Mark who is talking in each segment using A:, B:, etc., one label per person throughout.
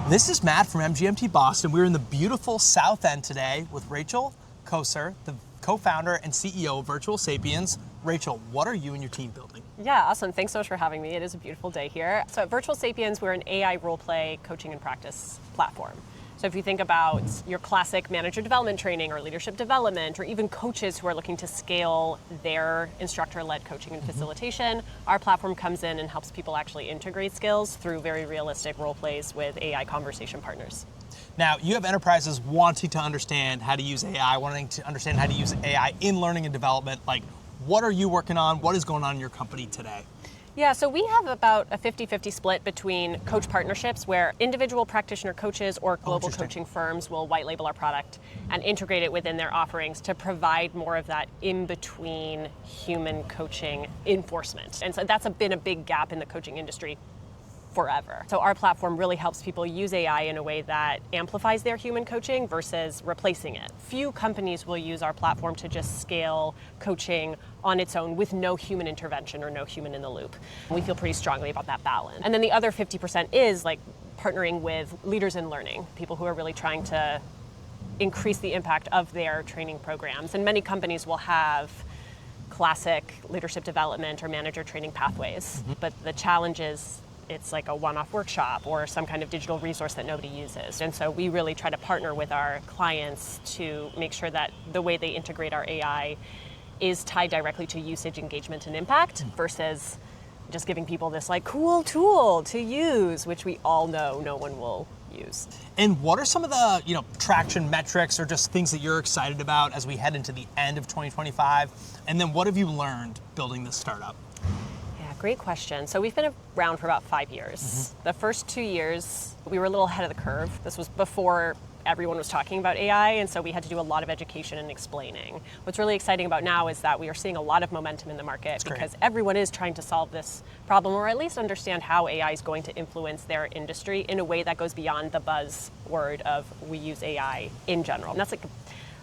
A: This is Matt from MGMT Boston. We're in the beautiful South End today with Rachel Cossar, the co-founder and CEO of Virtual Sapiens. Rachel, what are you and your team building?
B: Yeah, awesome. Thanks so much for having me. It is a beautiful day here. So at Virtual Sapiens, we're an AI role-play coaching and practice platform. So if you think about your classic manager development training or leadership development, or even coaches who are looking to scale their instructor-led coaching and facilitation, our platform comes in and helps people actually integrate skills through very realistic role plays with AI conversation partners.
A: Now, you have enterprises wanting to understand how to use AI, wanting to understand how to use AI in learning and development. Like, what are you working on? What is going on in your company today?
B: Yeah, so we have about a 50-50 split between coach partnerships where individual practitioner coaches or global coaching firms will white label our product and integrate it within their offerings to provide more of that in-between human coaching enforcement. And so that's been a big gap in the coaching industry forever. So our platform really helps people use AI in a way that amplifies their human coaching versus replacing it. Few companies will use our platform to just scale coaching on its own with no human intervention or no human in the loop. We feel pretty strongly about that balance. And then the other 50% is like partnering with leaders in learning, people who are really trying to increase the impact of their training programs. And many companies will have classic leadership development or manager training pathways, but the challenge is it's like a one-off workshop or some kind of digital resource that nobody uses. And so we really try to partner with our clients to make sure that the way they integrate our AI is tied directly to usage, engagement, and impact versus just giving people this like cool tool to use, which we all know no one will use.
A: And what are some of the traction metrics or just things that you're excited about as we head into the end of 2025? And then what have you learned building this startup?
B: Great question. So we've been around for about 5 years. The first 2 years, we were a little ahead of the curve. This was before everyone was talking about AI, and so we had to do a lot of education and explaining. What's really exciting about now is that we are seeing a lot of momentum in the market because everyone is trying to solve this problem or at least understand how AI is going to influence their industry in a way that goes beyond the buzzword of we use AI in general. And that's like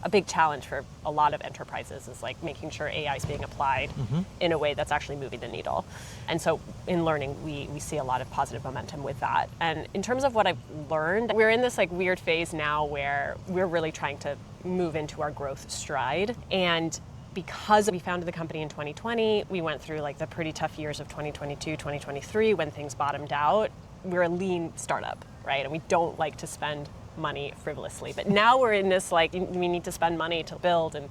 B: a big challenge for a lot of enterprises is like making sure AI is being applied in a way that's actually moving the needle. And so in learning, we see a lot of positive momentum with that. And in terms of what I've learned, we're in this like weird phase now where we're really trying to move into our growth stride. And because we founded the company in 2020, we went through like the pretty tough years of 2022, 2023 when things bottomed out. We're a lean startup, right? And we don't like to spend money frivolously. But now we're in this like, we need to spend money to build and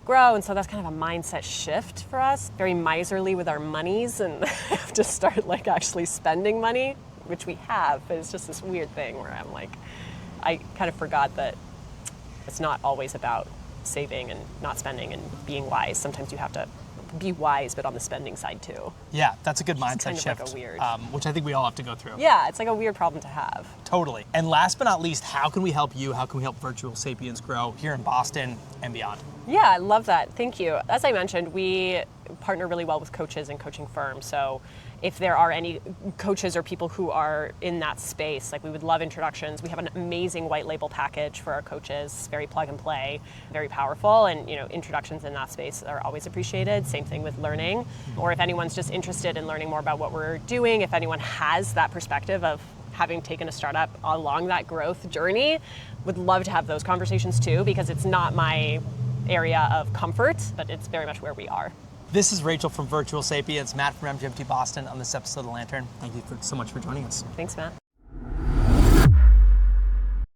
B: grow. And so that's kind of a mindset shift for us, very miserly with our monies and have to start like actually spending money, which we have, but it's just this weird thing where I'm like, I kind of forgot that it's not always about saving and not spending and being wise. Sometimes you have to be wise, but on the spending side too.
A: Yeah, that's a good mindset
B: kind of
A: shift,
B: like a weird,
A: which I think we all have to go through.
B: Yeah, it's like a weird problem to have.
A: Totally. And last but not least, how can we help you? How can we help Virtual Sapiens grow here in Boston and beyond?
B: Yeah, I love that. Thank you. As I mentioned, we partner really well with coaches and coaching firms. So if there are any coaches or people who are in that space, like we would love introductions. We have an amazing white label package for our coaches, very plug and play, very powerful, and introductions in that space are always appreciated. Same thing with learning. Or if anyone's just interested in learning more about what we're doing, if anyone has that perspective of having taken a startup along that growth journey, would love to have those conversations too, because it's not my area of comfort, but it's very much where we are.
A: This is Rachel from Virtual Sapiens, Matt from MGMT Boston on this episode of The Lantern. Thank you so much for joining us.
B: Thanks, Matt.